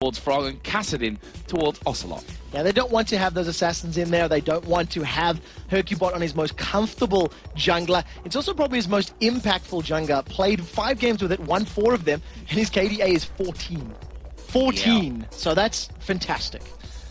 towards Frog and Kassadin towards Ocelot. Yeah, they don't want to have those assassins in there. They don't want to have Hercubot on his most comfortable jungler. It's also probably his most impactful jungler. Played 5 games with it, won 4 of them, and his KDA is 14. 14. Yeah. So that's fantastic.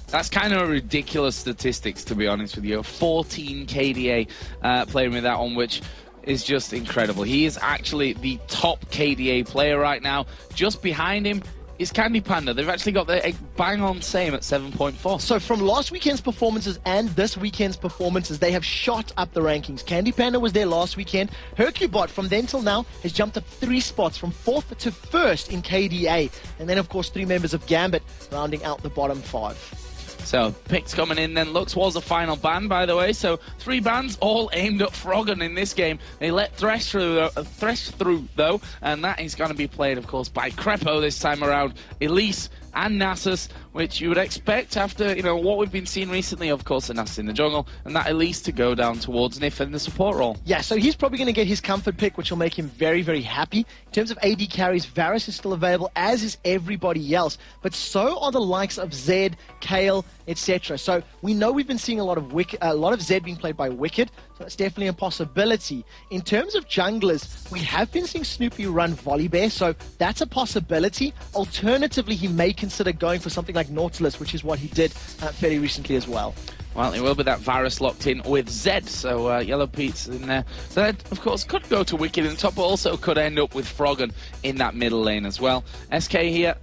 That's kind of ridiculous statistics, to be honest with you. 14 KDA playing with that on, which is just incredible. He is actually the top KDA player right now. Just behind him is Candy Panda. They've actually got the bang on same at 7.4. So from last weekend's performances and this weekend's performances, they have shot up the rankings. Candy Panda was there last weekend. Hercubot from then till now has jumped up 3 spots from 4th to 1st in KDA. And then of course 3 members of Gambit rounding out the bottom 5. So, picks coming in then. Lux was the final ban, by the way. So, 3 bans all aimed at Froggen in this game. They let Thresh through, though. And that is going to be played, of course, by Crepo this time around. Elise and Nasus, which you would expect after, you know, what we've been seeing recently, of course, the Nasus in the jungle, and that Elise to go down towards Nif in the support role. Yeah, so he's probably going to get his comfort pick, which will make him very, very happy. In terms of AD carries, Varus is still available, as is everybody else, but so are the likes of Zed, Kayle, etc. So we know we've been seeing a lot of Zed being played by Wicked, so that's definitely a possibility. In terms of junglers, we have been seeing Snoopy run Volibear, so that's a possibility. Alternatively, he may consider going for something like Nautilus, which is what he did fairly recently as well. Well, it will be that Varus locked in with Zed, so Yellow Pete's in there. Zed, of course, could go to Wicked in the top, but also could end up with Froggen in that middle lane as well. SK here,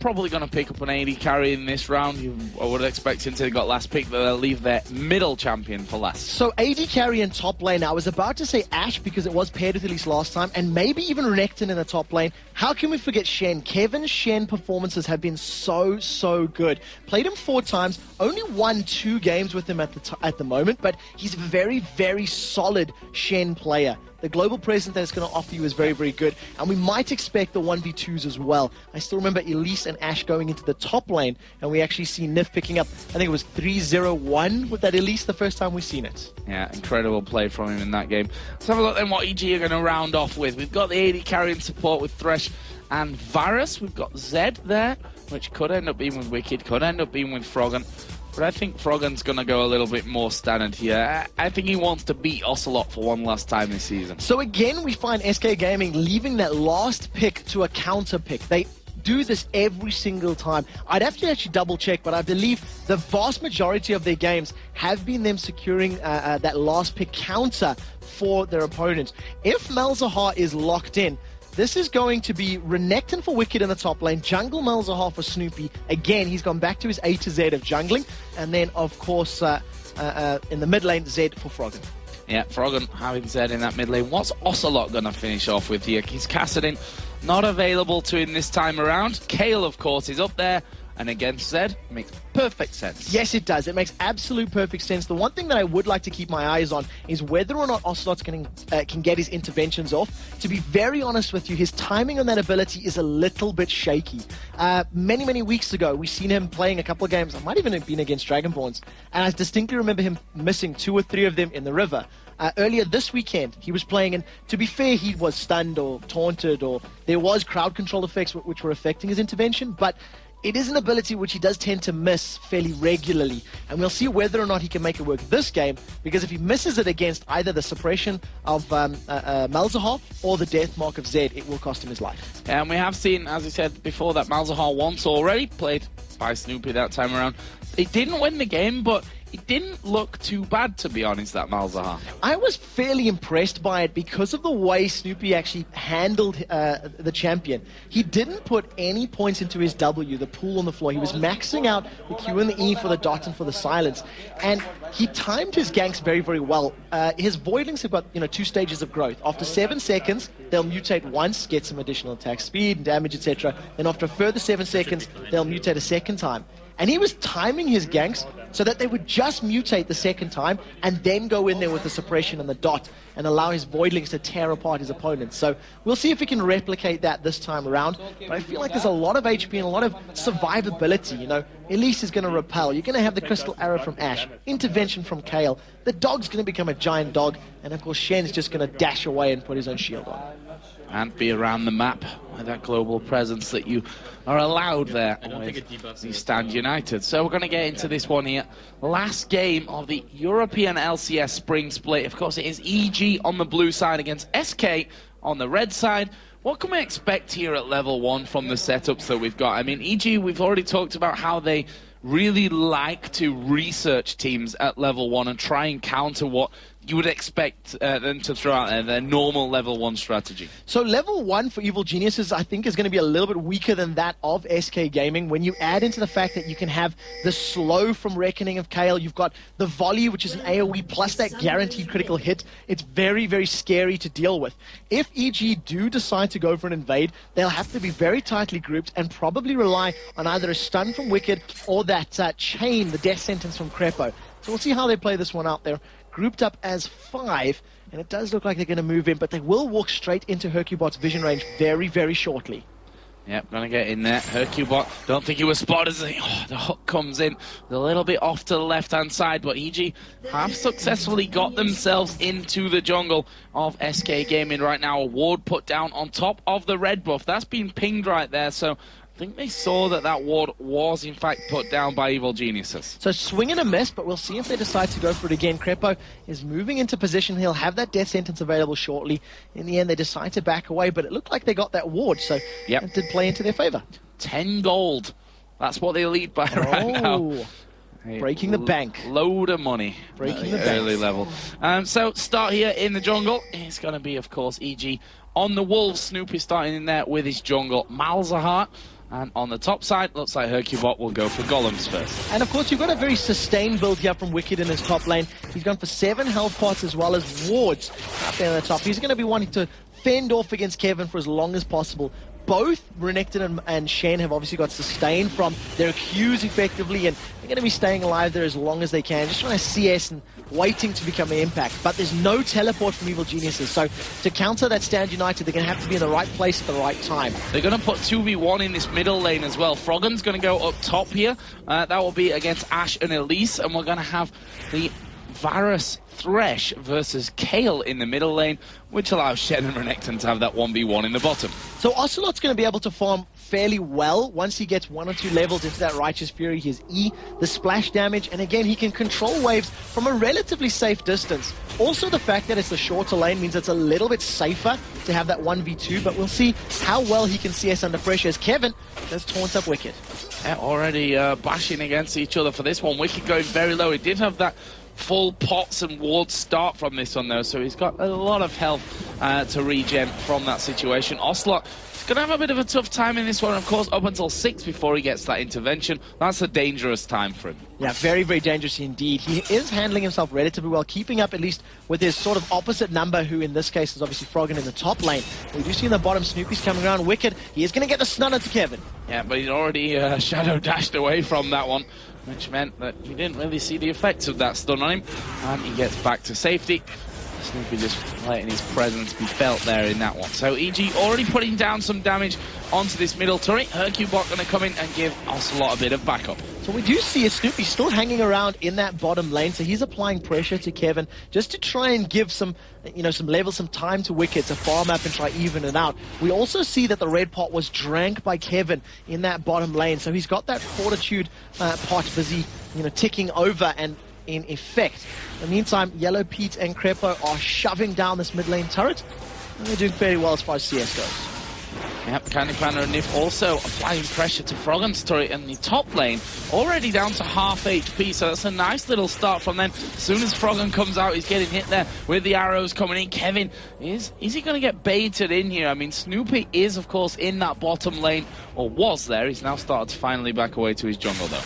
probably going to pick up an AD carry in this round. I would expect since they got last pick that they'll leave their middle champion for last. So AD carry in top lane. I was about to say Ashe because it was paired with Elise last time, and maybe even Renekton in the top lane. How can we forget Shen? Kevin's Shen performances have been so good. Played him 4 times, only won 2 games with him at the moment, but he's a very, very solid Shen player. The global presence that it's going to offer you is very, very good. And we might expect the 1v2s as well. I still remember Elise and Ashe going into the top lane, and we actually see Nif picking up, I think it was 3-0-1 with that Elise the first time we've seen it. Yeah, incredible play from him in that game. Let's have a look then what EG are going to round off with. We've got the AD carrying support with Thresh and Varus. We've got Zed there, which could end up being with Wicked, could end up being with Froggen. But I think Froggen's going to go a little bit more standard here. I think he wants to beat Ocelot for one last time this season. So again, we find SK Gaming leaving that last pick to a counter pick. They do this every single time. I'd have to actually double check, but I believe the vast majority of their games have been them securing that last pick counter for their opponents. If Malzahar is locked in, this is going to be Renekton for Wicked in the top lane, Jungle Malzahar for Snoopy. Again, he's gone back to his A to Z of jungling. And then, of course, in the mid lane, Zed for Froggen. Yeah, Froggen having Zed in that mid lane. What's Ocelot going to finish off with here? He's Kassadin not available to him this time around. Kayle, of course, is up there. And against Zed, makes perfect sense. Yes, it does. It makes absolute perfect sense. The one thing that I would like to keep my eyes on is whether or not Ocelot can get his interventions off. To be very honest with you, his timing on that ability is a little bit shaky. Many weeks ago, we've seen him playing a couple of games. I might even have been against Dragonborns. And I distinctly remember him missing 2 or 3 of them in the river. Earlier this weekend, he was playing, and to be fair, he was stunned or taunted, or there was crowd control effects which were affecting his intervention, but it is an ability which he does tend to miss fairly regularly, and we'll see whether or not he can make it work this game, because if he misses it against either the suppression of Malzahar or the death mark of Zed, it will cost him his life. And we have seen, as I said before, that Malzahar once already played by Snoopy that time around. It didn't win the game, but it didn't look too bad, to be honest, that Malzahar. I was fairly impressed by it because of the way Snoopy actually handled the champion. He didn't put any points into his W, the pool on the floor. He was maxing out the Q and the E for the dot and for the silence. And he timed his ganks very, very well. His Voidlings have got 2 stages of growth. After 7 seconds, they'll mutate once, get some additional attack speed and damage, etc. Then after a further 7 seconds, they'll mutate a second time. And he was timing his ganks so that they would just mutate the second time and then go in there with the suppression and the dot and allow his Voidlings to tear apart his opponents. So we'll see if he can replicate that this time around. But I feel like there's a lot of HP and a lot of survivability. Elise is going to repel. You're going to have the Crystal Arrow from Ashe, intervention from Kayle. The dog's going to become a giant dog. And of course, Shen's just going to dash away and put his own shield on. and be around the map with that global presence that you are allowed there with the Stand United. So we're going to get into this one here. Last game of the European LCS Spring Split. Of course, it is EG on the blue side against SK on the red side. What can we expect here at level 1 from the setups that we've got? I mean, EG, we've already talked about how they really like to research teams at level 1 and try and counter what you would expect them to throw out there, their normal level 1 strategy. So level 1 for Evil Geniuses, I think, is going to be a little bit weaker than that of SK Gaming. When you add into the fact that you can have the slow from Reckoning of Kale, you've got the volley, which is an AoE, plus that guaranteed critical hit. It's very, very scary to deal with. If EG do decide to go for an invade, they'll have to be very tightly grouped and probably rely on either a stun from Wicked or that chain, the death sentence from Crepo. So we'll see how they play this one out there. Grouped up as 5, and it does look like they're going to move in, but they will walk straight into Hercubot's vision range very, very shortly. Yep, going to get in there. Hercubot, don't think he was spotted as the hook comes in. A little bit off to the left-hand side, but EG have successfully got themselves into the jungle of SK Gaming right now. A ward put down on top of the red buff. That's been pinged right there, so I think they saw that that ward was, in fact, put down by Evil Geniuses. So swing and a miss, but we'll see if they decide to go for it again. Crepo is moving into position. He'll have that death sentence available shortly. In the end, they decide to back away, but it looked like they got that ward, so it did play into their favor. 10 gold. That's what they lead by right now. Breaking the bank. Load of money. Breaking the early bank. level. So start here in the jungle. It's going to be, of course, EG on the Wolves. Snoopy starting in there with his jungle. Malzahar. And on the top side, looks like Hercubot will go for Golems first. And of course, you've got a very sustained build here from Wicked in his top lane. He's gone for 7 health pots as well as wards up there on the top. He's going to be wanting to fend off against Kevin for as long as possible. Both Renekton and Shen have obviously got sustained from their Qs effectively, and they're going to be staying alive there as long as they can, just trying to CS and waiting to become an impact. But there's no teleport from Evil Geniuses, so to counter that Stand United, they're going to have to be in the right place at the right time. They're going to put 2v1 in this middle lane as well. Froggen's going to go up top here. That will be against Ashe and Elise, and we're going to have the Varus Thresh versus Kale in the middle lane, which allows Shen and Renekton to have that 1v1 in the bottom. So Ocelot's going to be able to farm fairly well once he gets 1 or 2 levels into that Righteous Fury. His E, the splash damage, and again, he can control waves from a relatively safe distance. Also, the fact that it's the shorter lane means it's a little bit safer to have that 1v2, but we'll see how well he can CS under pressure as Kevin does taunt up Wicked. Yeah, already bashing against each other for this one. Wicked going very low. He did have that full pots and wards start from this one though, so he's got a lot of health to regen from that situation. Ocelot is going to have a bit of a tough time in this one, of course, up until 6 before he gets that intervention. That's a dangerous time for him. Yeah, very, very dangerous indeed. He is handling himself relatively well, keeping up at least with his sort of opposite number, who in this case is obviously Froggen in the top lane. We do see in the bottom Snoopy's coming around. Wicked, he is going to get the stun onto Kevin. Yeah, but he's already shadow dashed away from that one, which meant that he didn't really see the effects of that stun on him, and he gets back to safety. Snoopy just letting his presence be felt there in that one. So EG already putting down some damage onto this middle turret. Hercubot going to come in and give Ocelot a bit of backup. So we do see a Snoopy still hanging around in that bottom lane, so he's applying pressure to Kevin just to try and give some, some level, some time to Wicked to farm up and try even it out. We also see that the red pot was drank by Kevin in that bottom lane, so he's got that fortitude pot busy, ticking over, and in effect. In the meantime, Yellow Pete and Crepo are shoving down this mid lane turret, and they're doing very well as far as CS goes. Yep, Candy Planner and Nif also applying pressure to Froggen's turret in the top lane, already down to half HP, so that's a nice little start from them. As soon as Froggen comes out, he's getting hit there with the arrows coming in. Kevin, is he going to get baited in here? I mean, Snoopy is, of course, in that bottom lane, or was there. He's now started to finally back away to his jungle, though.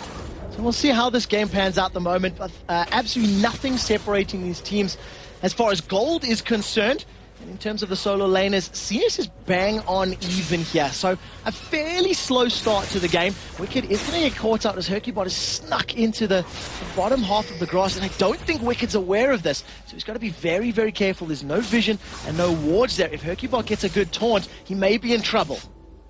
So we'll see how this game pans out at the moment, but absolutely nothing separating these teams as far as gold is concerned. And in terms of the solo laners, CS is bang on even here. So a fairly slow start to the game. Wicked is going to get caught out as Hercubot is snuck into the bottom half of the grass, and I don't think Wicked's aware of this. So he's got to be very, very careful. There's no vision and no wards there. If Hercubot gets a good taunt, he may be in trouble.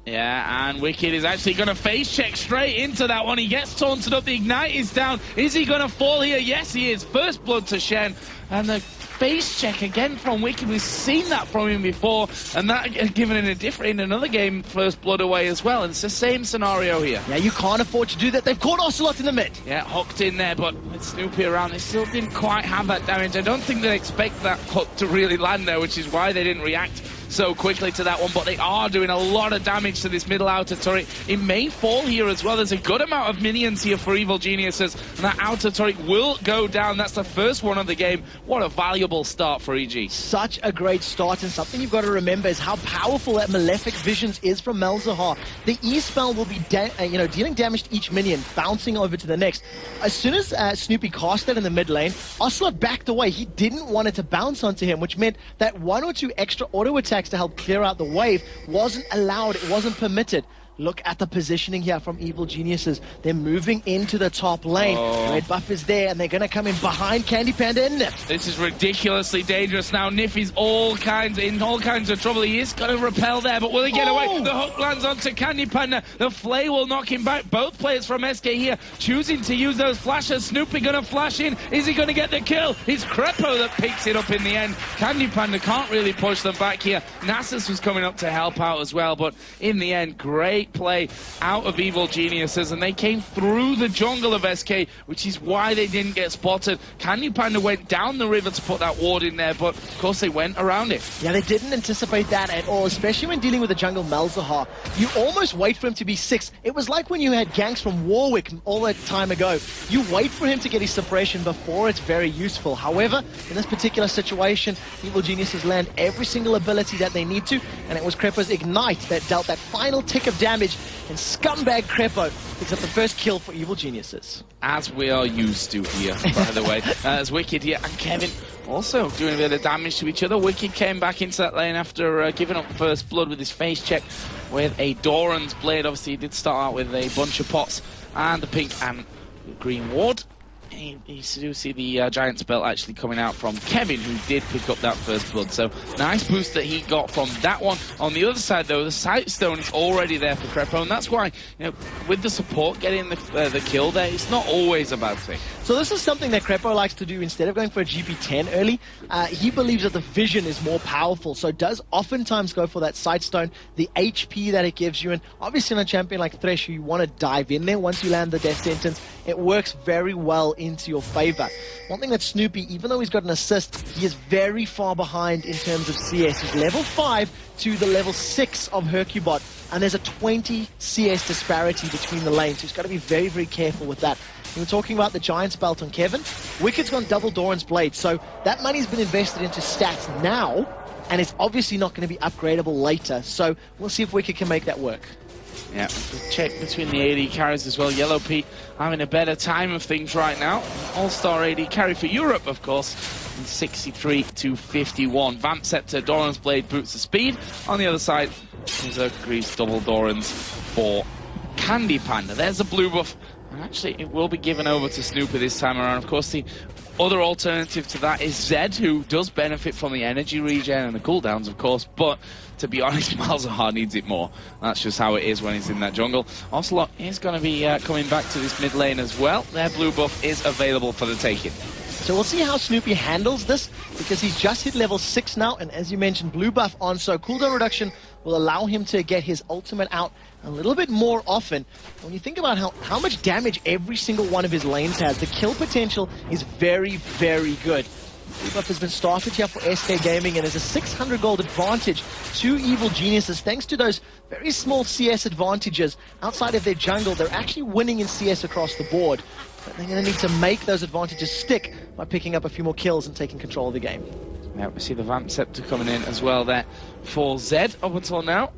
Yeah, and Wicked is actually going to face check straight into that one. He gets taunted up. The Ignite is down. Is he going to fall here? Yes, he is. First blood to Shen. And the face check again from Wicked. We've seen that from him before, and that given in another game, first blood away as well. And it's the same scenario here. Yeah, you can't afford to do that. They've caught Ocelot in the mid. Yeah, hooked in there, but with Snoopy around, they still didn't quite have that damage. I don't think they expect that hook to really land there, which is why they didn't react so quickly to that one, but they are doing a lot of damage to this middle outer turret. It may fall here as well. There's a good amount of minions here for Evil Geniuses, and that outer turret will go down. That's the first one of the game. What a valuable start for EG. Such a great start, and something you've got to remember is how powerful that Malefic Visions is from Malzahar. The E-spell will be dealing damage to each minion, bouncing over to the next. As soon as Snoopy cast that in the mid lane, Ocelot backed away. He didn't want it to bounce onto him, which meant that 1 or 2 extra auto attacks to help clear out the wave wasn't allowed, it wasn't permitted. Look at the positioning here from Evil Geniuses. They're moving into the top lane. Red buff is there, and they're going to come in behind Candy Panda and Nif. This is ridiculously dangerous now. Nif is in all kinds of trouble. He is going to repel there, but will he get away? The hook lands onto Candy Panda. The flay will knock him back. Both players from SK here choosing to use those flashes. Snoopy going to flash in. Is he going to get the kill? It's Crepo that picks it up in the end. Candy Panda can't really push them back here. Nasus was coming up to help out as well, but in the end, great play out of Evil Geniuses, and they came through the jungle of SK, which is why they didn't get spotted. Candy Panda went down the river to put that ward in there, but of course they went around it. Yeah, they didn't anticipate that at all, especially when dealing with the jungle Malzahar. You almost wait for him to be 6. It was like when you had ganks from Warwick all that time ago. You wait for him to get his suppression before it's very useful. However, in this particular situation, Evil Geniuses land every single ability that they need to, and it was Crepo's Ignite that dealt that final tick of damage, and scumbag Crepo picks up the first kill for Evil Geniuses. As we are used to here, by the way. As Wicked here and Kevin also doing a bit of damage to each other. Wicked came back into that lane after giving up first blood with his face check with a Doran's blade. Obviously, he did start out with a bunch of pots and the pink and green ward. You do see the giant spell actually coming out from Kevin, who did pick up that first blood. So nice boost that he got from that one. On the other side, though, the Sightstone is already there for Crepo, and that's why, with the support getting the kill there, it's not always a bad thing. So this is something that Crepo likes to do. Instead of going for a GP10 early, he believes that the vision is more powerful, so does oftentimes go for that Sightstone, the HP that it gives you, and obviously on a champion like Thresh, you want to dive in there once you land the death sentence. It works very well into your favor. One thing that Snoopy, even though he's got an assist, he is very far behind in terms of CS. He's level 5 to the level 6 of Hercubot, and there's a 20 CS disparity between the lanes, so he's got to be very, very careful with that. We were talking about the Giant's Belt on Kevin. Wicked's gone double Doran's Blade, so that money's been invested into stats now, and it's obviously not going to be upgradable later, so we'll see if Wicked can make that work. Yeah, check between the AD carries as well. Yellow Pete having a better time of things right now. All-star AD carry for Europe, of course, 63 to 51. Vamp Scepter, Doran's Blade boots the speed. On the other side, Zerkree's double Doran's for Candy Panda. There's a blue buff. And actually, it will be given over to Snoopy this time around. Of course, the other alternative to that is Zed, who does benefit from the energy regen and the cooldowns, of course, but to be honest, Malzahar needs it more. That's just how it is when he's in that jungle. Ocelot is going to be coming back to this mid lane as well. Their blue buff is available for the taking. So we'll see how Snoopy handles this, because he's just hit level 6 now, and as you mentioned, blue buff on, so cooldown reduction will allow him to get his ultimate out a little bit more often. When you think about how much damage every single one of his lanes has, the kill potential is very, very good. Blue buff has been started here for SK Gaming, and there's a 600 gold advantage to Evil Geniuses thanks to those very small CS advantages. Outside of their jungle, they're actually winning in CS across the board. But they're going to need to make those advantages stick by picking up a few more kills and taking control of the game. Yeah, we see the Vamp Scepter coming in as well there for Zed up until now.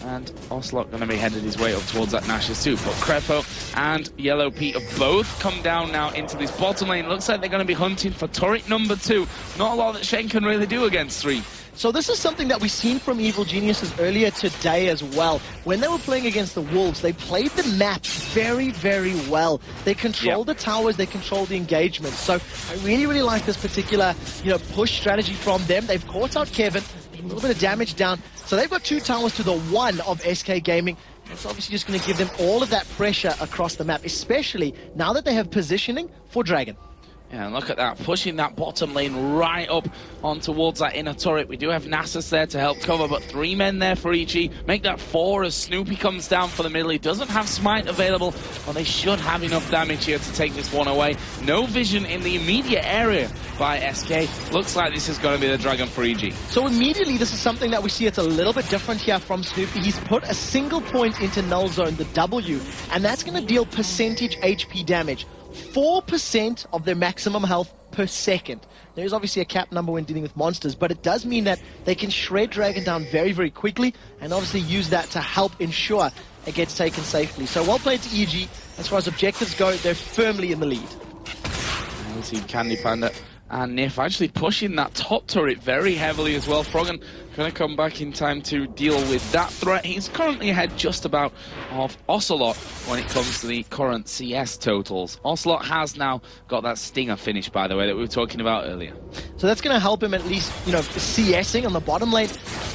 And Ocelot going to be headed his way up towards that Nash's too. But Crepo and Yellow Pete have both come down now into this bottom lane. Looks like they're going to be hunting for turret number 2. Not a lot that Shen can really do against 3. So this is something that we've seen from Evil Geniuses earlier today as well. When they were playing against the Wolves, they played the map very, very well. They controlled the towers, they controlled the engagement. So I really, really like this particular, push strategy from them. They've caught out Kevin, a little bit of damage down. So they've got 2 towers to the 1 of SK Gaming. It's obviously just going to give them all of that pressure across the map, especially now that they have positioning for Dragon. Yeah, and look at that, pushing that bottom lane right up on towards that inner turret. We do have Nasus there to help cover, but 3 men there for EG. Make that 4 as Snoopy comes down for the middle. He doesn't have Smite available, but they should have enough damage here to take this one away. No vision in the immediate area by SK. Looks like this is going to be the Dragon for EG. So immediately, this is something that we see it's a little bit different here from Snoopy. He's put a single point into null zone, the W, and that's going to deal percentage HP damage. 4% of their maximum health per second. There's obviously a cap number when dealing with monsters, but it does mean that they can shred Dragon down very, very quickly, and obviously use that to help ensure it gets taken safely. So well played to EG. As far as objectives go, they're firmly in the lead. We see Candy Panda and Nif actually pushing that top turret very heavily as well. Froggen going to come back in time to deal with that threat. He's currently ahead just about of Ocelot when it comes to the current CS totals. Ocelot has now got that Stinger finish, by the way, that we were talking about earlier. So that's going to help him at least, you know, CSing on the bottom lane.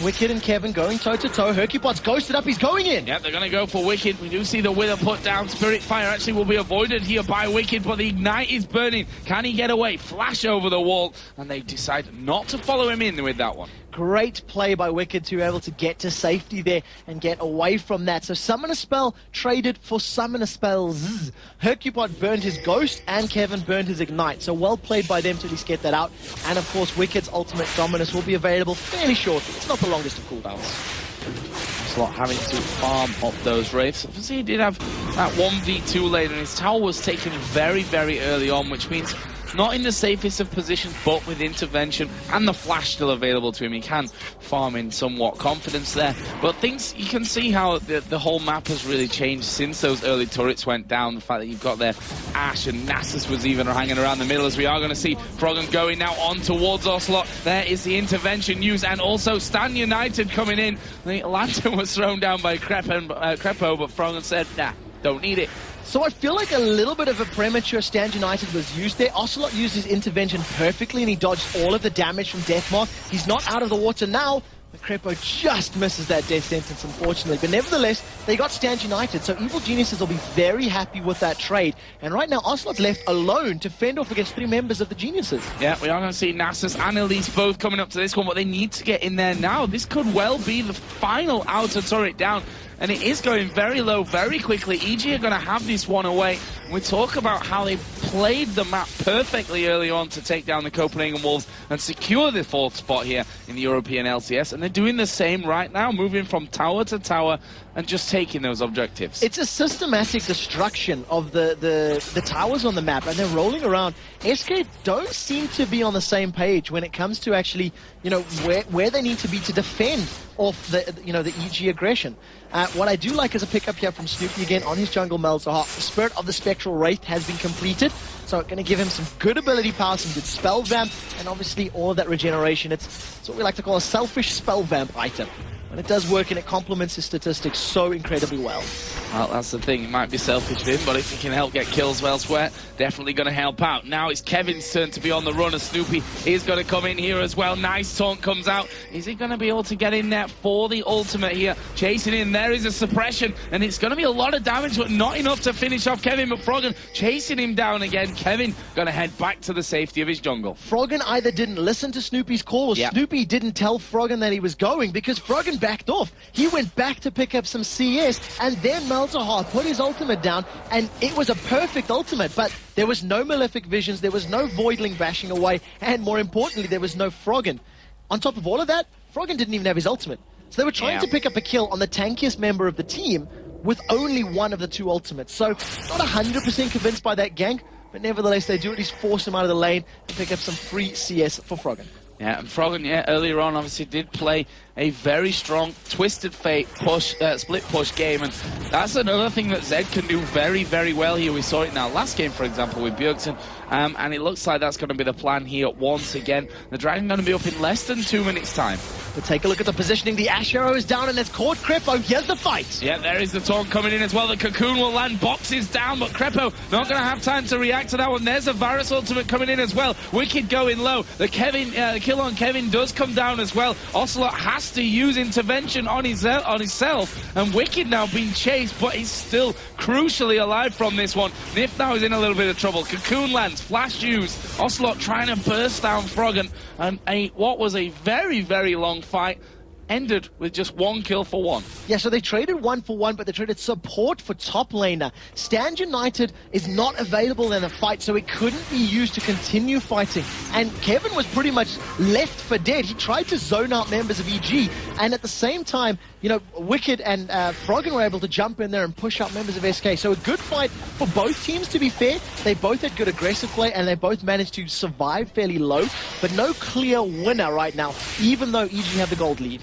Wicked and Kevin going toe-to-toe. Hercupod's ghosted up. He's going in. Yep, they're going to go for Wicked. We do see the Wither put down. Spirit Fire actually will be avoided here by Wicked, but the Ignite is burning. Can he get away? Flash over the wall, and they decide not to follow him in with that one. Great play by Wicked to be able to get to safety there and get away from that. So Summoner Spell traded for Summoner Spells. Hercupod burned his Ghost and Kevin burned his Ignite. So well played by them to at least get that out. And of course, Wicked's ultimate Dominus will be available fairly shortly. It's not the longest of cooldowns. Slot having to farm up those Wraiths. Obviously, he did have that 1v2 lane, and his tower was taken very, very early on, which means not in the safest of positions, but with intervention and the flash still available to him, he can farm in somewhat confidence there. But things, you can see how the whole map has really changed since those early turrets went down. The fact that you've got there Ashe and Nasus was even hanging around the middle, as we are going to see Froggen going now on towards Ocelot. There is the intervention used, and also Stan United coming in. The lantern was thrown down by Crepo, but Froggen said, nah, don't need it. So I feel like a little bit of a premature Stand United was used there. Ocelot used his intervention perfectly, and he dodged all of the damage from Deathmark. He's not out of the water now. But Crepo just misses that death sentence, unfortunately. But nevertheless, they got Stand United, so Evil Geniuses will be very happy with that trade. And right now, Ocelot's left alone to fend off against 3 members of the Geniuses. Yeah, we are going to see Nasus and Elise both coming up to this one, but they need to get in there now. This could well be the final outer turret down. And it is going very low very quickly. EG are going to have this one away. We talk about how they played the map perfectly early on to take down the Copenhagen Wolves and secure the 4th spot here in the European LCS. And they're doing the same right now, moving from tower to tower and just taking those objectives. It's a systematic destruction of the towers on the map, and they're rolling around. SK don't seem to be on the same page when it comes to actually, you know, where they need to be to defend off the, you know, the EG aggression. What I do like is a pickup here from Snoopy again on his jungle Melzahar. The Spirit of the Spectral Wraith has been completed, so it's going to give him some good ability power, some good spell vamp, and obviously all of that regeneration. It's what we like to call a selfish spell vamp item. When it does work and it complements his statistics so incredibly well. Well, that's the thing. It might be selfish for him, but if he can help get kills elsewhere, definitely going to help out. Now it's Kevin's turn to be on the run, as Snoopy is going to come in here as well. Nice taunt comes out. Is he going to be able to get in there for the ultimate here? Chasing in, there is a suppression, and it's going to be a lot of damage, but not enough to finish off Kevin. But Froggen chasing him down again. Kevin going to head back to the safety of his jungle. Froggen either didn't listen to Snoopy's call, or Snoopy didn't tell Froggen that he was going, because Froggen backed off. He went back to pick up some CS, and then Melzahar put his ultimate down, and it was a perfect ultimate, but there was no Malefic Visions, there was no Voidling bashing away, and more importantly, there was no Froggen. On top of all of that, Froggen didn't even have his ultimate. So they were trying to pick up a kill on the tankiest member of the team with only one of the 2 ultimates. So not 100% convinced by that gank, but nevertheless, they do at least force him out of the lane and pick up some free CS for Froggen. Yeah, and Froggen, earlier on, obviously did play a very strong Twisted Fate push, split push game, and that's another thing that Zed can do very, very well here. We saw it in our last game, for example, with Bjergsen, and it looks like that's going to be the plan here once again. The Dragon going to be up in less than 2 minutes' time. But take a look at the positioning. The Ashe Arrow is down, and it's caught Crepo. Here's the fight. Yeah, there is the taunt coming in as well. The Cocoon will land, boxes down, but Crepo not going to have time to react to that one. There's a Varus ultimate coming in as well. Wicked going low. The kill on Kevin does come down as well. Ocelot has has to use intervention on himself, and Wicked now being chased, but he's still crucially alive from this one. Nif now is in a little bit of trouble. Cocoon lands, flash used, Ocelot trying to burst down Froggen, and what was a very, very long fight ended with just 1 kill for 1. Yeah, so they traded 1 for 1, but they traded support for top laner. Stand United is not available in the fight, so it couldn't be used to continue fighting. And Kevin was pretty much left for dead. He tried to zone out members of EG, and at the same time, you know, Wicked and Froggen were able to jump in there and push out members of SK. So a good fight for both teams, to be fair. They both had good aggressive play, and they both managed to survive fairly low, but no clear winner right now, even though EG have the gold lead.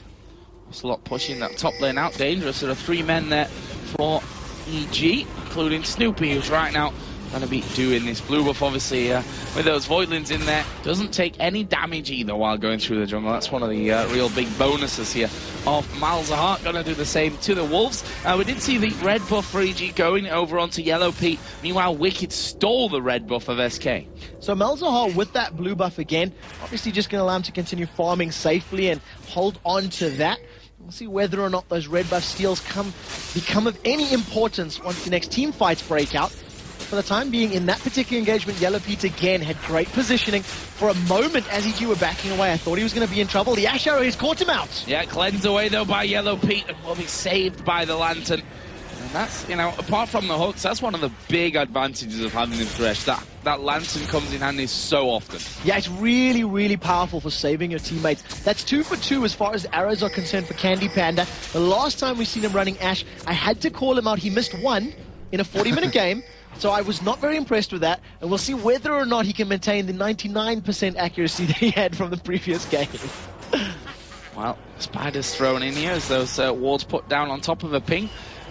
Ocelot pushing that top lane out, dangerous. There are 3 men there for EG, including Snoopy, who's right now going to be doing this blue buff, obviously, with those Voidlings in there. Doesn't take any damage either while going through the jungle. That's one of the real big bonuses here of Malzahar. Going to do the same to the Wolves. We did see the red buff for EG going over onto Yellow Pete. Meanwhile, Wicked stole the red buff of SK. So Malzahar with that blue buff again, obviously just going to allow him to continue farming safely and hold on to that. We'll see whether or not those red buff steals become of any importance once the next team fights break out. For the time being, in that particular engagement, Yellow Pete again had great positioning. For a moment, as EG were backing away, I thought he was going to be in trouble. The Ash Arrow has caught him out. Yeah, cleansed away, though, by Yellow Pete, and will be saved by the Lantern. And that's, you know, apart from the hooks, that's one of the big advantages of having this Thresh. That Lantern comes in handy so often. Yeah, it's really, really powerful for saving your teammates. That's 2 for 2 as far as arrows are concerned for Candy Panda. The last time we've seen him running Ash, I had to call him out. He missed 1 in a 40-minute game. So I was not very impressed with that, and we'll see whether or not he can maintain the 99% accuracy that he had from the previous game. Well, Spider's thrown in here as those wards put down on top of a ping,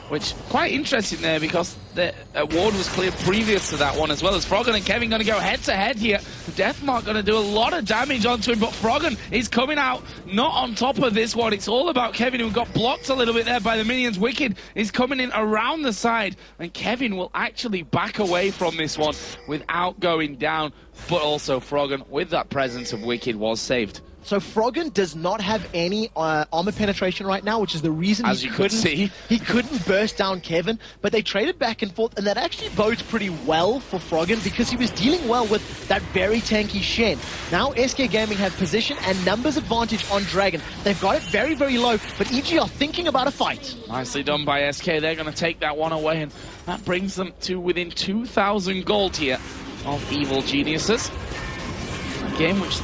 which quite interesting there because the ward was cleared previous to that one as well. As Froggen and Kevin going to go head-to-head here. Deathmark going to do a lot of damage onto him, but Froggen is coming out not on top of this one. It's all about Kevin, who got blocked a little bit there by the minions. Wicked is coming in around the side, and Kevin will actually back away from this one without going down, but also Froggen, with that presence of Wicked, was saved. So Froggen does not have any armor penetration right now, which is the reason he couldn't burst down Kevin. But they traded back and forth, and that actually bodes pretty well for Froggen because he was dealing well with that very tanky Shen. Now SK Gaming have position and numbers advantage on Dragon. They've got it very, very low, but EG are thinking about a fight. Nicely done by SK. They're going to take that one away, and that brings them to within 2,000 gold here of Evil Geniuses. A game which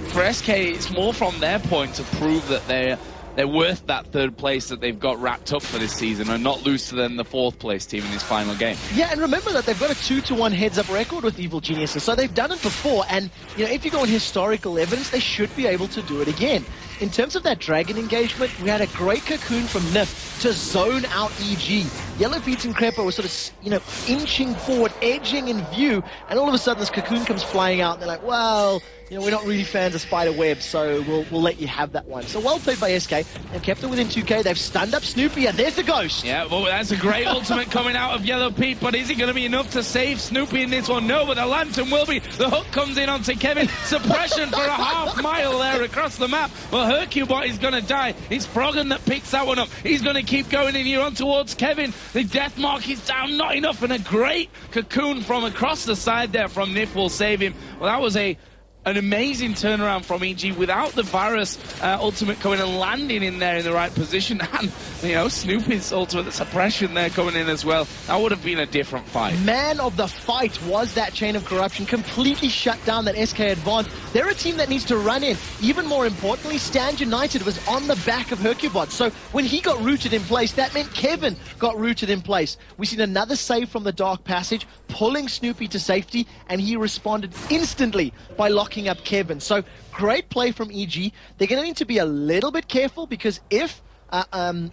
for SK, it's more from their point to prove that they're worth that 3rd place that they've got wrapped up for this season and not lose to them the 4th place team in this final game. Yeah, and remember that they've got a 2-1 heads-up record with Evil Geniuses, so they've done it before, and you know, if you go on historical evidence, they should be able to do it again. In terms of that Dragon engagement, we had a great cocoon from Nif to zone out EG. Yellow Pete and Crepper were sort of, you know, inching forward, edging in view, and all of a sudden this cocoon comes flying out, and they're like, well, you know, we're not really fans of spider web, so we'll let you have that one. So well played by SK, and kept it within 2k. They've stunned up Snoopy, and there's the Ghost. Yeah, well, that's a great ultimate coming out of Yellow Pete, but is it going to be enough to save Snoopy in this one? No, but the Lantern will be. The hook comes in onto Kevin. Suppression for a half mile there across the map. Well, Hercubot is going to die. It's Froggen that picks that one up. He's going to keep going in here on towards Kevin. The death mark is down, not enough, and a great cocoon from across the side there from Nif will save him. Well, that was an amazing turnaround from EG without the Varus ultimate coming and landing in there in the right position, and you know, Snoopy's ultimate suppression there coming in as well. That would have been a different fight. Man of the fight was that Chain of Corruption, completely shut down that SK advance. They're a team that needs to run in. Even more importantly, Stand United was on the back of Hercubot, so when he got rooted in place, that meant Kevin got rooted in place. We've seen another save from the Dark Passage, pulling Snoopy to safety, and he responded instantly by locking up Kevin. So great play from EG. They're going to need to be a little bit careful because if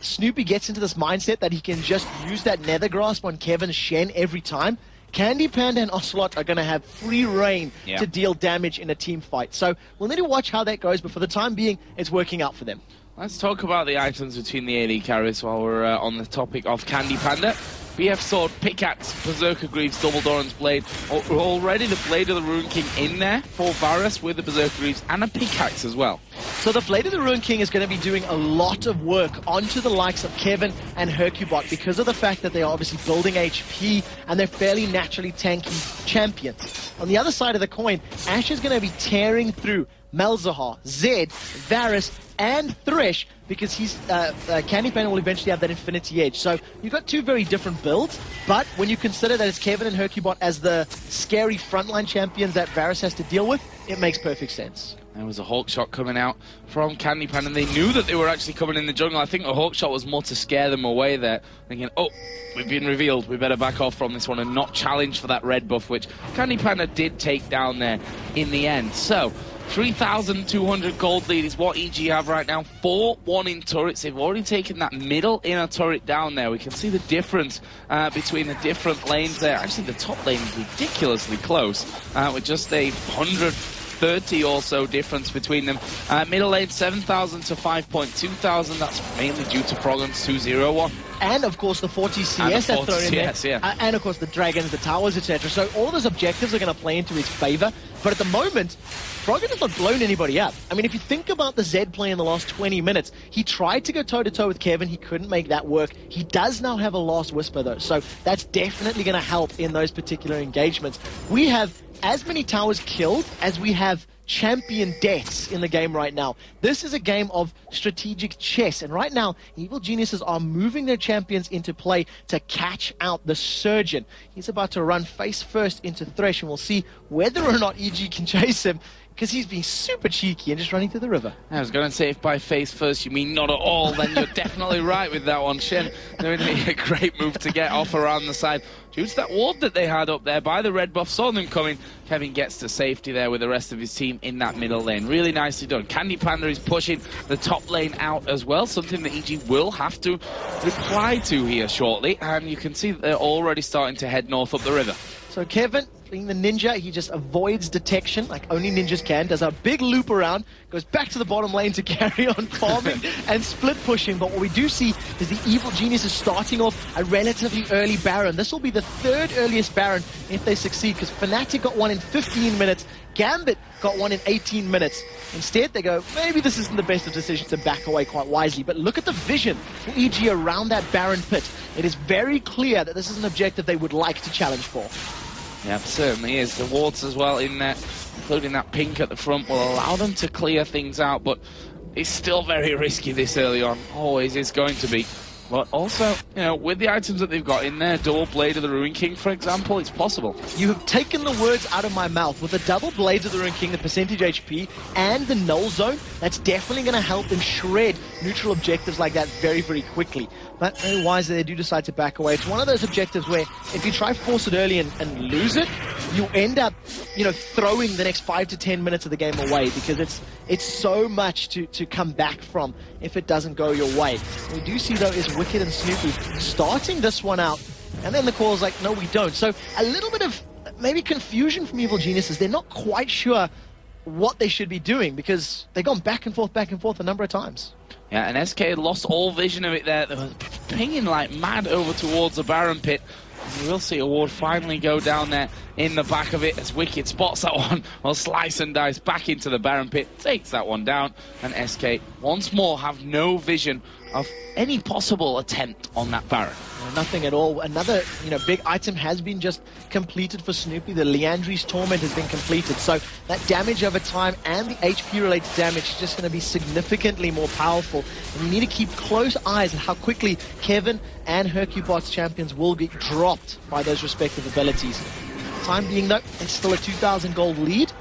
Snoopy gets into this mindset that he can just use that Nether Grasp on Kevin's Shen every time, Candy Panda and Ocelot are going to have free reign to deal damage in a team fight. So we'll need to watch how that goes, but for the time being, it's working out for them. Let's talk about the items between the AD carries while we're on the topic of Candy Panda. BF Sword, Pickaxe, Berserker Greaves, Double Doran's Blade. Already the Blade of the Ruin King in there for Varus with the Berserker Greaves and a Pickaxe as well. So the Blade of the Ruin King is going to be doing a lot of work onto the likes of Kevin and Hercubot because of the fact that they are obviously building HP and they're fairly naturally tanky champions. On the other side of the coin, Ashe is going to be tearing through Malzahar, Zed, Varus, and Thresh because he's Candy Pan will eventually have that Infinity Edge. So you've got two very different builds, but when you consider that it's Kevin and Hercubot as the scary frontline champions that Varus has to deal with, it makes perfect sense. There was a Hawk Shot coming out from Candy Pan, and they knew that they were actually coming in the jungle. I think a Hawk Shot was more to scare them away there, thinking, oh, we've been revealed, we better back off from this one and not challenge for that red buff, which Candy Panda did take down there in the end. So, 3,200 gold lead is what EG have right now. 4-1 in turrets. They've already taken that middle inner turret down there. We can see the difference between the different lanes there. Actually, the top lane is ridiculously close with just a 130 or so difference between them. Middle lane 7,000 to 5,200. That's mainly due to Froggen's 2-0-1. And of course the 40 CS that's thrown in there. Yeah. And of course the dragons, the towers, etc. So all those objectives are going to play into his favor. But at the moment, Froggen has not blown anybody up. I mean, if you think about the Zed play in the last 20 minutes, he tried to go toe-to-toe with Kevin. He couldn't make that work. He does now have a Last Whisper, though. So that's definitely going to help in those particular engagements. We have as many towers killed as we have champion deaths in the game right now. This is a game of strategic chess, and right now Evil Geniuses are moving their champions into play to catch out the Surgeon. He's about to run face first into Thresh, and we'll see whether or not EG can chase him, because he's being super cheeky and just running through the river. I was going to say, if by face first you mean not at all, then you're definitely right with that one. Shen doing a great move to get off around the side. Due to that ward that they had up there by the red buff, saw them coming. Kevin gets to safety there with the rest of his team in that middle lane. Really nicely done. Candy Panda is pushing the top lane out as well, something that EG will have to reply to here shortly. And you can see that they're already starting to head north up the river. So Kevin, being the ninja, he just avoids detection like only ninjas can, does a big loop around, goes back to the bottom lane to carry on farming and split pushing. But what we do see is the Evil Geniuses starting off a relatively early Baron. This will be the third earliest Baron if they succeed, because Fnatic got one in 15 minutes, Gambit got one in 18 minutes. Instead, they go, maybe this isn't the best of decisions, to back away quite wisely. But look at the vision for EG around that Baron pit. It is very clear that this is an objective they would like to challenge for. Yeah, it certainly is. The wards as well in there, including that pink at the front, will allow them to clear things out, but it's still very risky this early on. Always is going to be. But also, you know, with the items that they've got in there, double Blade of the Ruin King, for example, it's possible. You have taken the words out of my mouth. With the double Blades of the Ruin King, the percentage HP, and the null zone, that's definitely going to help them shred neutral objectives like that very, very quickly. But very wise that they do decide to back away. It's one of those objectives where if you try force it early and lose it, you end up, you know, throwing the next 5 to 10 minutes of the game away, because it's so much to come back from if it doesn't go your way. What we do see, though, is Wicked and Snoopy starting this one out, and then the call is like, no, we don't. So a little bit of maybe confusion from Evil Geniuses. They're not quite sure what they should be doing, because they've gone back and forth a number of times. Yeah, and SK had lost all vision of it there. They were pinging like mad over towards the Baron pit. And we'll see a ward finally go down there in the back of it as Wicked spots that one. Well, slice and dice back into the Baron pit, takes that one down, and SK once more have no vision of any possible attempt on that Baron. Nothing at all. Another, you know, big item has been just completed for Snoopy. The Leandri's Torment has been completed. So that damage over time and the HP-related damage is just going to be significantly more powerful. And you need to keep close eyes on how quickly Kevin and Hercubot's champions will get dropped by those respective abilities. For the time being, though, it's still a 2,000 gold lead.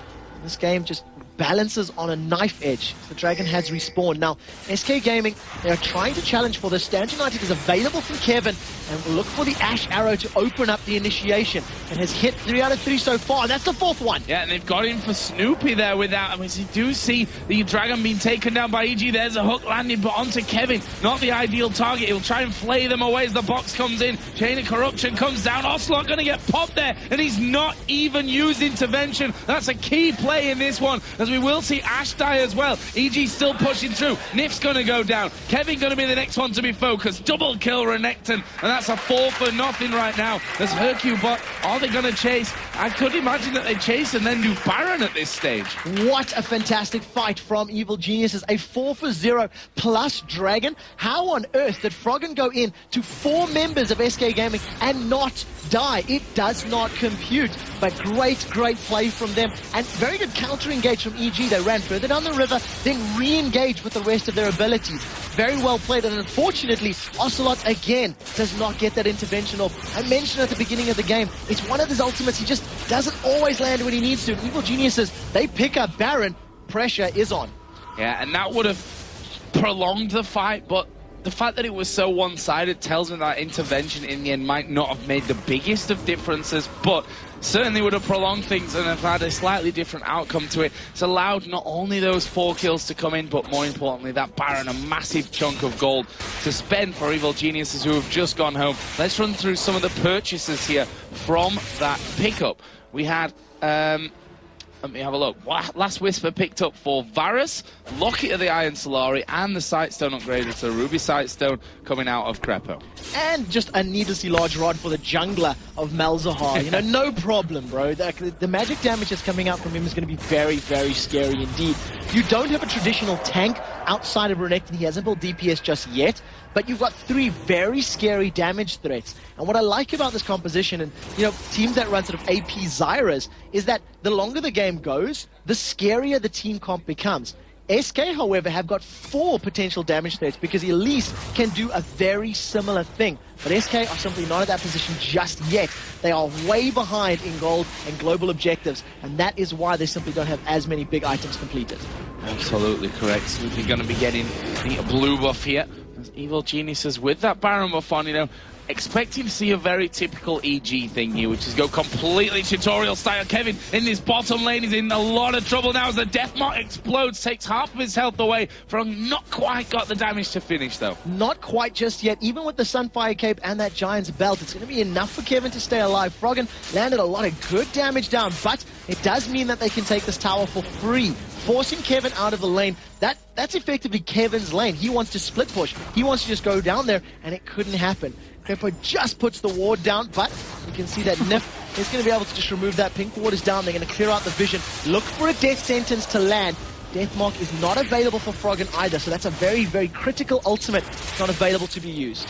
This game just balances on a knife edge. The Dragon has respawned. Now, SK Gaming, they are trying to challenge for this. Stand United is available from Kevin, and will look for the Ashe Arrow to open up the initiation, and has hit 3 out of 3 so far, and that's the 4th one. Yeah, and they've got in for Snoopy there with that. I mean, you do see the Dragon being taken down by EG. There's a hook landing, but onto Kevin. Not the ideal target. He'll try and flay them away as the box comes in. Chain of Corruption comes down. Ocelot going to get popped there, and he's not even used intervention. That's a key play in this one, as as we will see Ash die as well. EG still pushing through. Nif's going to go down. Kevin going to be the next one to be focused. Double kill Renekton, and that's a 4 for nothing right now. There's Hercule, but are they going to chase? I could imagine that they chase and then do Baron at this stage. What a fantastic fight from Evil Geniuses. A 4 for 0 plus Dragon. How on earth did Froggen go in to 4 members of SK Gaming and not die? It does not compute. But great play from them. And very good counter-engage from EG. They ran further down the river, then re-engaged with the rest of their abilities. Very well played. And unfortunately, Ocelot again does not get that intervention off. I mentioned at the beginning of the game, it's one of his ultimates. He just doesn't always land when he needs to. Evil Geniuses, they pick up Baron. Pressure is on. Yeah, and that would have prolonged the fight, but the fact that it was so one-sided tells me that intervention in the end might not have made the biggest of differences, but certainly would have prolonged things and have had a slightly different outcome to it. It's allowed not only those 4 kills to come in, but more importantly, that Baron, a massive chunk of gold to spend for Evil Geniuses who have just gone home. Let's run through some of the purchases here from that pickup. We had, let me have a look. Last Whisper picked up for Varus, Locket of the Iron Solari, and the Sightstone upgraded to Ruby Sightstone coming out of Crepo. And just a needlessly large rod for the jungler of Malzahar. You know, no problem, bro. The magic damage that's coming out from him is going to be very scary indeed. You don't have a traditional tank outside of Renekton. He hasn't built DPS just yet, but you've got 3 very scary damage threats. And what I like about this composition, and you know, teams that run sort of AP Zyras, is that the longer the game goes, the scarier the team comp becomes. SK, however, have got 4 potential damage threats because Elise can do a very similar thing. But SK are simply not at that position just yet. They are way behind in gold and global objectives, and that is why they simply don't have as many big items completed. Absolutely correct. So we're going to be getting the blue buff here. As Evil Geniuses with that Baron buff on, you know, expecting to see a very typical EG thing here, which is go completely tutorial style. Kevin in this bottom lane is in a lot of trouble now as the Deathmark explodes, takes half of his health away. From not quite got the damage to finish though. Not quite just yet. Even with the Sunfire Cape and that Giant's Belt, it's going to be enough for Kevin to stay alive. Froggen landed a lot of good damage down, but it does mean that they can take this tower for free, forcing Kevin out of the lane. That's effectively Kevin's lane. He wants to split push. He wants to just go down there, and it couldn't happen. Crepo just puts the ward down, but you can see that Nif is going to be able to just remove that. Pink ward is down. They're going to clear out the vision. Look for a death sentence to land. Deathmark is not available for Froggen either, so that's a very critical ultimate not available to be used.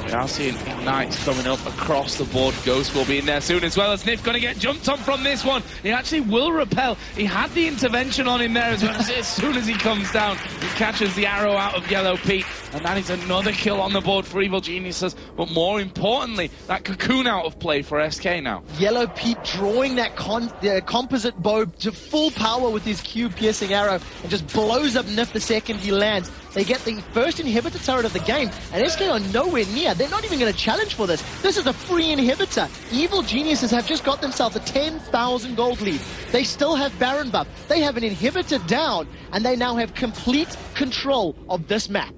We are seeing Ignites coming up across the board. Ghost will be in there soon as well as Nif going to get jumped on from this one. He actually will repel. He had the intervention on him there as well. As soon as he comes down, he catches the arrow out of Yellow Pete. And that is another kill on the board for Evil Geniuses. But more importantly, that Cocoon out of play for SK now. Yellow Pete drawing that composite bow to full power with his Q-piercing arrow and just blows up Nif the second he lands. They get the first inhibitor turret of the game, and SK are nowhere near. They're not even going to challenge for this. This is a free inhibitor. Evil Geniuses have just got themselves a 10,000 gold lead. They still have Baron buff. They have an inhibitor down, and they now have complete control of this map.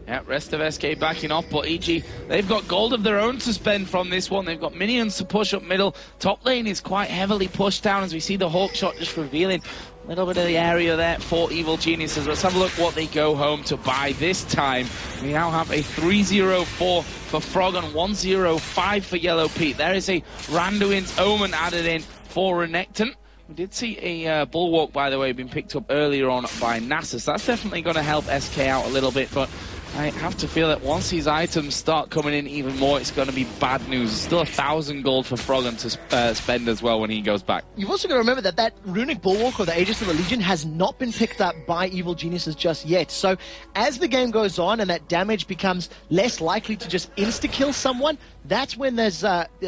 Yeah, rest of SK backing off, but EG, they've got gold of their own to spend from this one. They've got minions to push up middle. Top lane is quite heavily pushed down as we see the Hawk shot just revealing a little bit of the area there for Evil Geniuses. Let's have a look what they go home to buy this time. We now have a 304 for Froggen, 105 for Yellow Pete. There is a Randuin's Omen added in for Renekton. We did see a Bulwark, by the way, being picked up earlier on by Nasus. So that's definitely going to help SK out a little bit, but I have to feel that once these items start coming in even more, it's going to be bad news. It's still 1,000 gold for Froggen to spend as well when he goes back. You've also got to remember that Runic Bulwark or the Aegis of the Legion has not been picked up by Evil Geniuses just yet. So as the game goes on and that damage becomes less likely to just insta-kill someone, that's when there's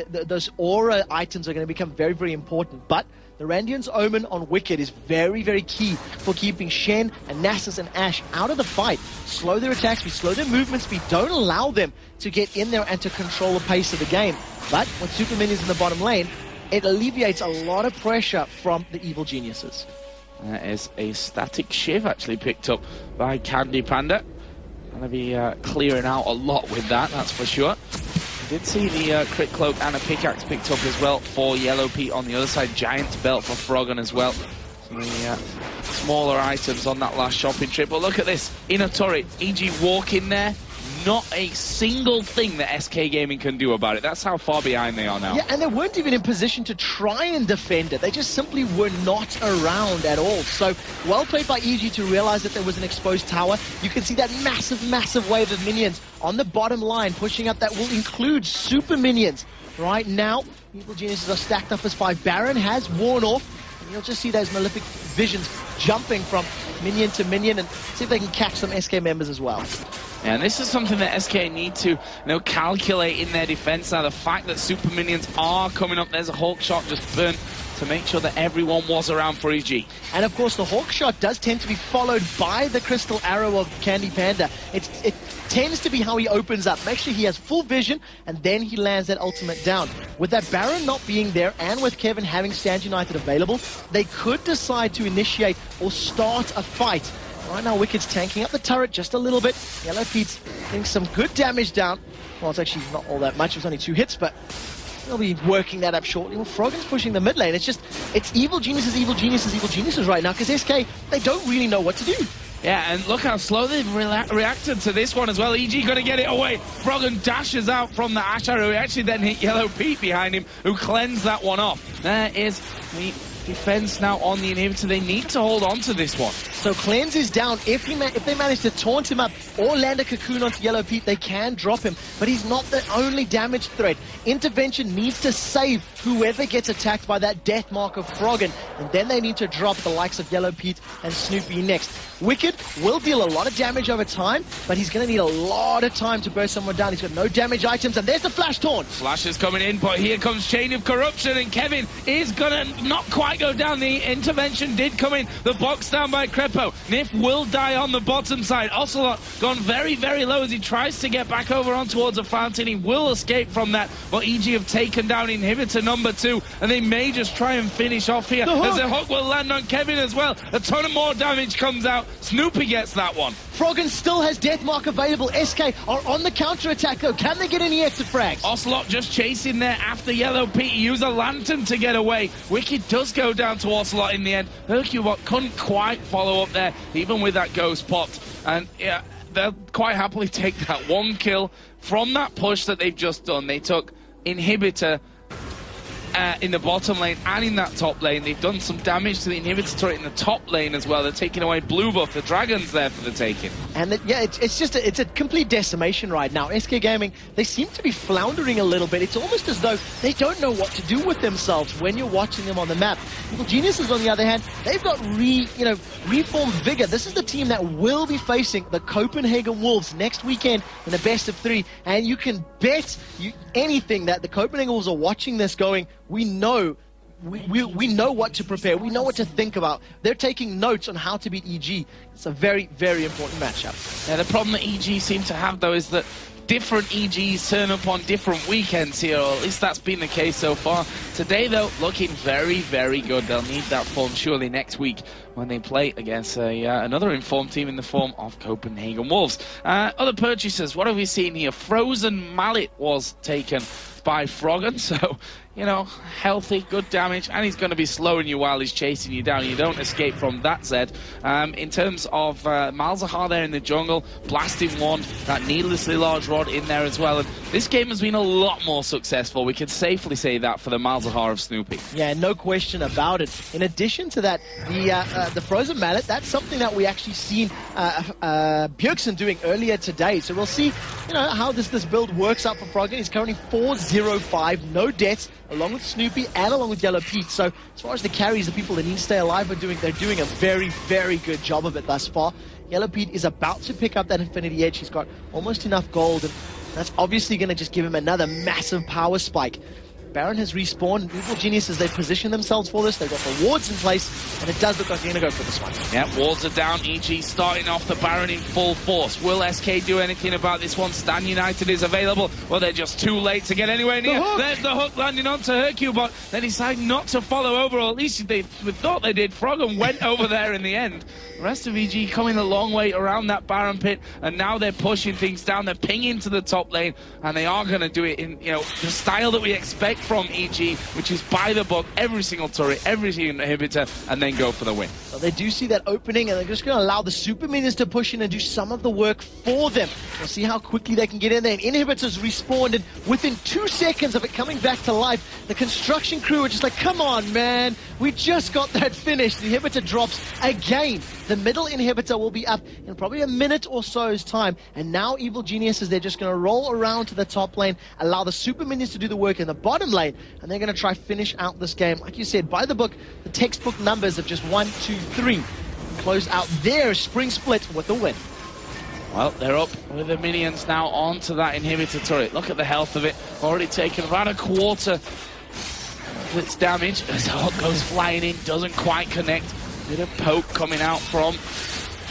those aura items are going to become very important. But the Randuin's Omen on Wicked is very key for keeping Shen and Nasus and Ashe out of the fight. Slow their attack speed, slow their movement speed. Don't allow them to get in there and to control the pace of the game. But with super minions in the bottom lane, it alleviates a lot of pressure from the Evil Geniuses. There is a static Shiv actually picked up by Candy Panda. Going to be clearing out a lot with that, that's for sure. Did see the crit cloak and a pickaxe picked up as well for Yellow Pete on the other side. Giant's belt for Froggen as well. The smaller items on that last shopping trip. But look at this. In a turret, EG walk in there. Not a single thing that SK Gaming can do about it. That's how far behind they are now. Yeah, and they weren't even in position to try and defend it. They just simply were not around at all. So, well played by EG to realize that there was an exposed tower. You can see that massive wave of minions on the bottom line, pushing up. That will include super minions. Right now, Evil Geniuses are stacked up as 5. Baron has worn off. And you'll just see those malefic visions jumping from minion to minion and see if they can catch some SK members as well. And this is something that SK need to calculate in their defense now. The fact that super minions are coming up, there's a Hawk shot just burnt to make sure that everyone was around for EG. And of course the Hawk shot does tend to be followed by the crystal arrow of Candy Panda. It tends to be how he opens up. Make sure he has full vision and then he lands that ultimate down. With that Baron not being there and with Kevin having Stand United available, they could decide to initiate or start a fight. Right now, Wicked's tanking up the turret just a little bit. Yellow Pete's getting some good damage down. Well, it's actually not all that much. It was only 2 hits, but they'll be working that up shortly. Well, Froggen's pushing the mid lane. It's Evil Geniuses right now, because SK, they don't really know what to do. Yeah, and look how slow they've reacted to this one as well. EG going to get it away. Froggen dashes out from the Ash Arrow, who actually then hit Yellow Pete behind him, who cleansed that one off. There is the defense now on the inhibitor. They need to hold on to this one. So Cleanse is down. If they manage to taunt him up or land a cocoon onto Yellow Pete, they can drop him. But he's not the only damage threat. Intervention needs to save whoever gets attacked by that death mark of Froggen. And then they need to drop the likes of Yellow Pete and Snoopy next. Wicked will deal a lot of damage over time, but he's going to need a lot of time to burst someone down. He's got no damage items, and there's the flash taunt. Flash is coming in, but here comes Chain of Corruption, and Kevin is going to not quite go down. The intervention did come in. The box down by Crepo. Nif will die on the bottom side. Ocelot gone very low as he tries to get back over on towards a fountain. He will escape from that, but EG have taken down inhibitor number 2, and they may just try and finish off here. As the hook will land on Kevin as well. A ton of more damage comes out. Snoopy gets that one. Froggen still has death mark available. SK are on the counter attack though. Can they get any extra frags? Ocelot just chasing there after Yellow Pete. He used a lantern to get away. Wicked does go down to Ocelot in the end. Hercubot couldn't quite follow up there, even with that ghost pot. And yeah, they'll quite happily take that 1 kill from that push that they've just done. They took inhibitor in the bottom lane and in that top lane. They've done some damage to the inhibitor turret in the top lane as well. They're taking away blue buff. The dragon's there for the taking. And yeah, it's a complete decimation right now. SK Gaming, they seem to be floundering a little bit. It's almost as though they don't know what to do with themselves when you're watching them on the map. Evil Geniuses, on the other hand, they've got reformed vigor. This is the team that will be facing the Copenhagen Wolves next weekend in the best of 3. And you can bet anything that the Copenhagen Wolves are watching this going, we know what to prepare. We know what to think about. They're taking notes on how to beat EG. It's a very important matchup. Yeah, the problem that EG seem to have, though, is that different EGs turn up on different weekends here, or at least that's been the case so far. Today, though, looking very good. They'll need that form surely next week when they play against another informed team in the form of Copenhagen Wolves. Other purchases, what have we seen here? Frozen Mallet was taken by Froggen, so, healthy, good damage, and he's going to be slowing you while he's chasing you down. You don't escape from that, Zed. In terms of Malzahar there in the jungle, blasting one, that needlessly large rod in there as well. And this game has been a lot more successful. We can safely say that for the Malzahar of Snoopy. Yeah, no question about it. In addition to that, the Frozen Mallet, that's something that we actually seen Bjergsen doing earlier today. So we'll see, how this build works out for Froggen. He's currently 4-0-5, no deaths, along with Snoopy and along with Yellow Pete. So as far as the carries, the people that need to stay alive they're doing a very good job of it thus far. Yellow Pete is about to pick up that Infinity Edge. He's got almost enough gold, and that's obviously going to just give him another massive power spike. Baron has respawned. Evil Geniuses, they've positioned themselves for this. They've got the wards in place, and it does look like they're going to go for this one. Yeah, wards are down. EG starting off the Baron in full force. Will SK do anything about this one? Stand United is available. Well, they're just too late to get anywhere near. There's the hook landing onto Hercubot. They decide not to follow over, or at least we thought they did. Froggen went over there in the end. The rest of EG coming a long way around that Baron pit, and now they're pushing things down. They're pinging to the top lane, and they are going to do it in the style that we expect from EG, which is by the book, every single turret, every single inhibitor, and then go for the win. So they do see that opening, and they're just going to allow the super minions to push in and do some of the work for them. We'll see how quickly they can get in there. And inhibitors respawned, and within 2 seconds of it coming back to life, the construction crew are just like, come on, man, we just got that finished. The inhibitor drops again. The middle inhibitor will be up in probably a minute or so's time, and now Evil Geniuses, they're just going to roll around to the top lane, allow the super minions to do the work in the bottom lane, and they're going to try finish out this game. Like you said, by the book, the textbook numbers of just 1, 2, 3. Close out their spring split with the win. Well, they're up with the minions now onto that inhibitor turret. Look at the health of it. Already taken about a quarter of its damage as the hook goes flying in, doesn't quite connect. Bit of poke coming out from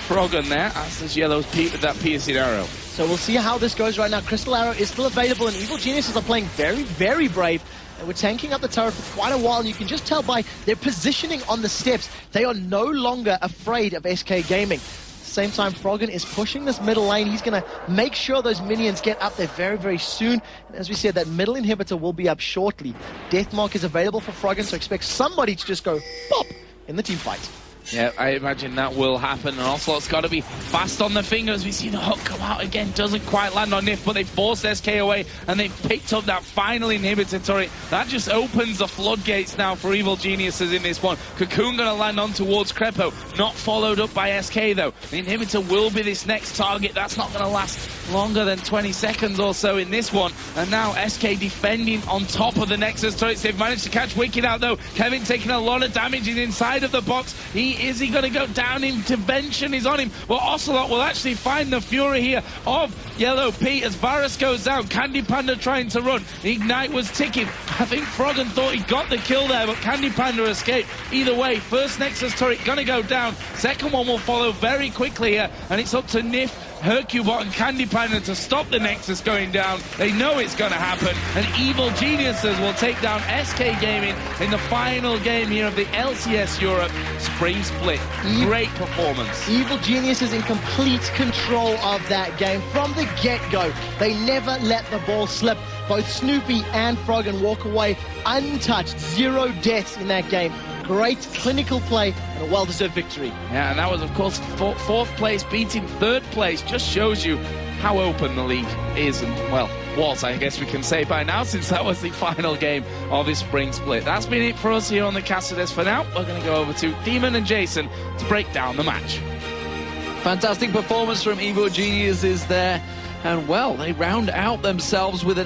Froggen there as this yellow's Pete with that piercing arrow. So we'll see how this goes right now. Crystal Arrow is still available, and Evil Geniuses are playing very, very brave. And we're tanking up the turret for quite a while, and you can just tell by their positioning on the steps, they are no longer afraid of SK Gaming. At the same time, Froggen is pushing this middle lane. He's going to make sure those minions get up there very, very soon. And as we said, that middle inhibitor will be up shortly. Deathmark is available for Froggen, so expect somebody to just go pop in the team fight. Yeah, I imagine that will happen, and Ocelot's got to be fast on the fingers. We see the hook come out again, doesn't quite land on Nif, but they forced SK away, and they've picked up that final inhibitor turret. That just opens the floodgates now for Evil Geniuses in this one. Cocoon going to land on towards Crepo, not followed up by SK though. The inhibitor will be this next target. That's not going to last longer than 20 seconds or so in this one, and now SK defending on top of the Nexus turrets. They've managed to catch Wicked out though. Kevin taking a lot of damage. He's inside of the box. Is he going to go down? Intervention is on him. Well, Ocelot will actually find the fury here of Yellow Pete as Varus goes down. Candy Panda trying to run. Ignite was ticking. I think Froggen thought he got the kill there, but Candy Panda escaped. Either way, first Nexus turret going to go down. Second one will follow very quickly here, and it's up to Nif, Hercubot and Candy Panda to stop the Nexus going down. They know it's going to happen, and Evil Geniuses will take down SK Gaming in the final game here of the LCS Europe Spring Split. Great performance. Evil Geniuses in complete control of that game from the get-go. They never let the ball slip. Both Snoopy and Froggen walk away untouched. 0 deaths in that game. Great clinical play and a well-deserved victory. Yeah, and that was, of course, fourth place beating third place. Just shows you how open the league is, and, well, was, I guess we can say by now, since that was the final game of this spring split. That's been it for us here on the Cassides. For now, we're going to go over to Demon and Jason to break down the match. Fantastic performance from Evil Geniuses there. And, well, they round out themselves with an